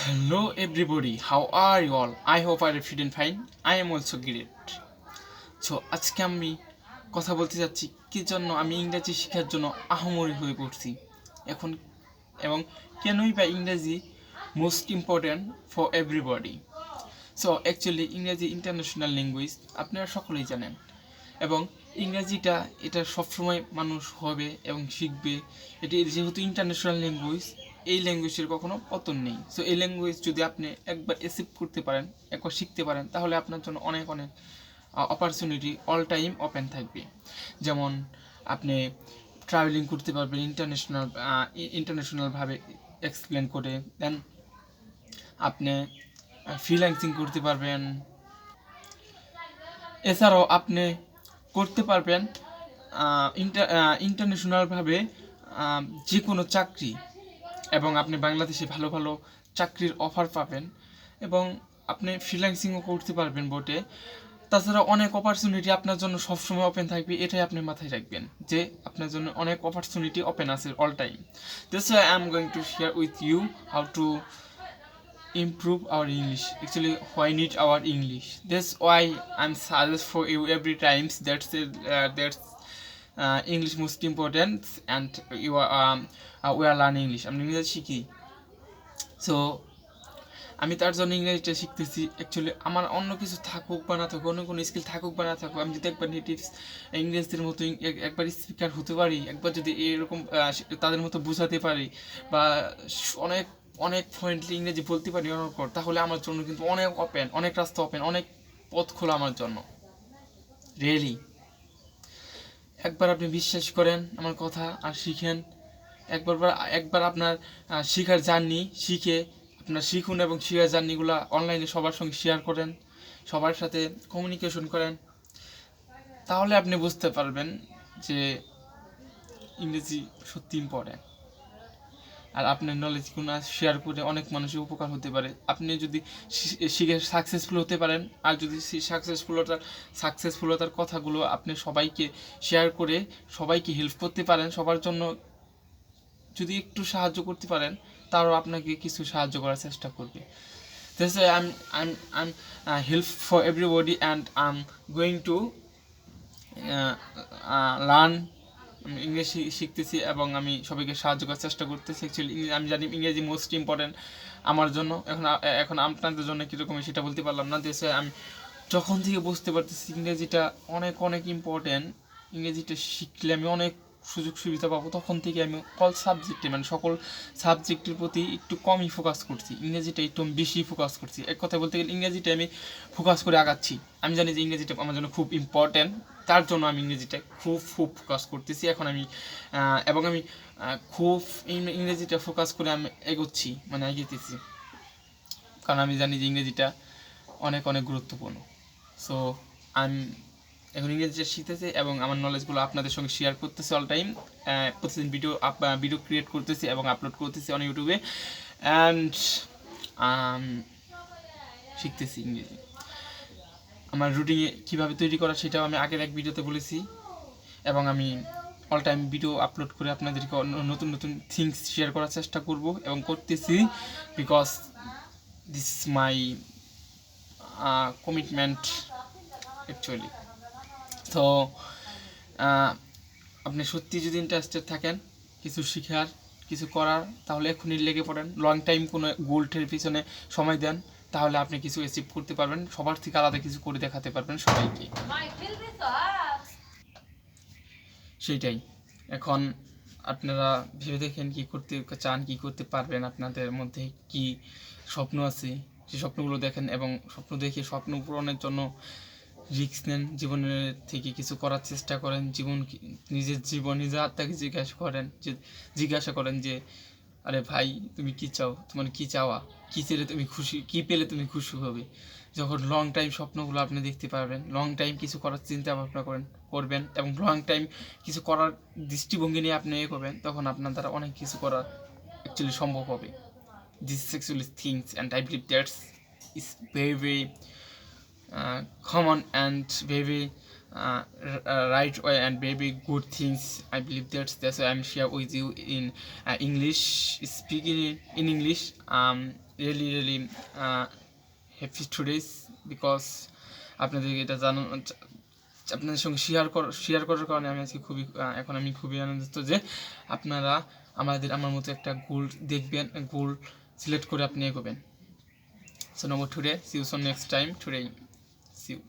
Hello everybody, how are you all? I hope you are feeling fine. I am also great. So আজকে আমি কথা বলতে যাচ্ছি কি জন্য আমি ইংরেজি শেখার জন্য আহামরি হয়ে পড়ছি এখন এবং কেনই বা ইংরেজি most important for everybody. So actually ইংরেজি ইন্টারন্যাশনাল ল্যাঙ্গুয়েজ আপনারা সকলেই জানেন এবং ইংরেজিটা এটা সবসময় মানুষ হবে এবং শিখবে। এটি যেহেতু ইন্টারন্যাশনাল ল্যাঙ্গুয়েজ, এই ল্যাঙ্গুয়েজের কখনো পতন নেই। সো এই ল্যাঙ্গুয়েজ যদি আপনি একবার অ্যাচিভ করতে পারেন, একবার শিখতে পারেন, তাহলে আপনার জন্য অনেক অনেক অপরচুনিটি অল টাইম ওপেন থাকবে। যেমন আপনি ট্রাভেলিং করতে পারবেন ইন্টারন্যাশনালভাবে এক্সপ্লেন করে, দেন আপনি ফ্রিল্যান্সিং করতে পারবেন। এছাড়াও আপনি করতে পারবেন ইন্টারন্যাশনালভাবে যে কোনো চাকরি, এবং আপনি বাংলাদেশে ভালো ভালো চাকরির অফার পাবেন এবং আপনি ফ্রিল্যান্সিংও করতে পারবেন বটে। তাছাড়া অনেক অপরচুনিটি আপনার জন্য সবসময় ওপেন থাকবে, এটাই আপনি মাথায় রাখবেন যে আপনার জন্য অনেক অপরচুনিটি ওপেন আছে all time. This why I am going to share with you how to improve our English. Actually, why need our English? That's why I'm suggest for you every times. That's English most important, and you are we are learning English. আমি ইংরেজি শিখি। So আমি তার জন্য ইংরেজিটা শিখতেছি। Actually আমার অন্য কিছু থাকুক বা না থাকুক, অন্য কোনো স্কিল থাকুক বা না থাকুক, আমি যদি একবার নেটিভস ইংরেজদের মতো একবার স্পিকার হতে পারি, একবার যদি এরকম তাদের মতো বোঝাতে পারি বা অনেক অনেক ফ্লুয়েন্টলি ইংরেজি বলতে পারি অনর্গল, তাহলে আমার জন্য কিন্তু অনেক ওপেন, অনেক রাস্তা ওপেন, অনেক পথ খোলা আমার জন্য। রিয়েলি একবার আপনি বিশ্বাস করেন আমার কথা আর শিখেন। একবার আপনার শেখার জার্নি আপনার শিখুন এবং শেখার জার্নিগুলো অনলাইনে সবার সঙ্গে শেয়ার করেন, সবার সাথে কমিউনিকেশন করেন, তাহলে আপনি বুঝতে পারবেন যে ইংরেজি সত্যি ইম্পর্ট্যান্ট। আর আপনার নলেজগুলো শেয়ার করে অনেক মানুষের উপকার হতে পারে। আপনি যদি শিখে সাকসেসফুল হতে পারেন, আর যদি সাকসেসফুলতার কথাগুলো আপনি সবাইকে শেয়ার করে সবাইকে হেল্প করতে পারেন, সবার জন্য যদি একটু সাহায্য করতে পারেন, তারাও আপনাকে কিছু সাহায্য করার চেষ্টা করবে। That's why I'm help for everybody, and I'm going to learn English শিখতেছি এবং আমি সবাইকে সাহায্য করার চেষ্টা করতেছি। অ্যাকচুয়ালি আমি জানি ইংরেজি মোস্ট ইম্পর্ট্যান্ট আমার জন্য। এখন আপনাদের জন্য কীরকম সেটা বলতে পারলাম না। দেশে আমি যখন থেকে বুঝতে পারতেছি ইংরেজিটা অনেক অনেক ইম্পর্ট্যান্ট, ইংরেজিটা শিখলে আমি অনেক সুযোগ সুবিধা পাবো, তখন থেকে আমি সকল সাবজেক্টের প্রতি একটু কমই ফোকাস করছি, ইংরেজিটা একটু বেশি ফোকাস করছি। এক কথায় বলতে গেলে ইংরেজিটা আমি ফোকাস করে আগাচ্ছি। আমি জানি যে ইংরেজিটা আমার জন্য খুব ইম্পর্ট্যান্ট, তার জন্য আমি ইংরেজিটা খুব ফোকাস করতেছি এখন আমি। এবং আমি খুব ইংরেজিটা ফোকাস করে আমি এগোচ্ছি, মানে এগিয়েতেছি, কারণ আমি জানি যে ইংরেজিটা অনেক অনেক গুরুত্বপূর্ণ। সো আমি এখন ইংরেজিটা শিখতেছি এবং আমার নলেজগুলো আপনাদের সঙ্গে শেয়ার করতেছি অল টাইম। প্রতিদিন ভিডিও ক্রিয়েট করতেছি এবং আপলোড করতেছি অন ইউটিউবে, অ্যান্ড শিখতেছি ইংরেজি। আমার রুটিনে কীভাবে তৈরি করা সেটাও আমি আগের এক ভিডিওতে বলেছি, এবং আমি অল টাইম ভিডিও আপলোড করে আপনাদেরকে নতুন নতুন থিংস শেয়ার করার চেষ্টা করব এবং করতেছি, because this is my commitment actually. তো আপনি সত্যি যদি ইন্টারেস্টেড থাকেন কিছু শেখার, কিছু করার, তাহলে এখনই লেগে পড়েন। লং টাইম কোনো গোলের পিছনে সময় দেন, তাহলে আপনি কিছু অ্যাচিভ করতে পারবেন, সবার থেকে আলাদা কিছু করে দেখাতে পারবেন সবাইকে। সেইটাই এখন আপনারা ভেবে দেখেন কী করতে চান, কী করতে পারবেন, আপনাদের মধ্যে কি স্বপ্ন আছে সেই স্বপ্নগুলো দেখেন এবং স্বপ্ন দেখে স্বপ্ন পূরণের জন্য রিস্ক নেন, জীবনের থেকে কিছু করার চেষ্টা করেন। নিজের আত্মাকে জিজ্ঞাসা করেন যে আরে ভাই তুমি কী চাও, তোমার কী চাওয়া, কী চেলে তুমি খুশি, কী পেলে তুমি খুশি হবে। যখন লং টাইম স্বপ্নগুলো আপনি দেখতে পারবেন, লং টাইম কিছু করার চিন্তা ভাবনা করবেন এবং লং টাইম কিছু করার দৃষ্টিভঙ্গি নিয়ে আপনি করবেন, তখন আপনার দ্বারা অনেক কিছু করা অ্যাকচুয়ালি সম্ভব হবে। This is actually things, and I believe that's is very very common and very right way and very good things. I believe that's why I'm share with you in English, speaking in English. Really happy today's, because আপনাদেরকে এটা জানানো, আপনাদের সঙ্গে share করার কারণে আমি আজকে এখন আমি খুবই আনন্দিত যে আপনারা আমার মতো একটা গোল দেখবেন, গোল সিলেক্ট করে আপনি এগোবেন। So no more today, see you soon next time, today see you.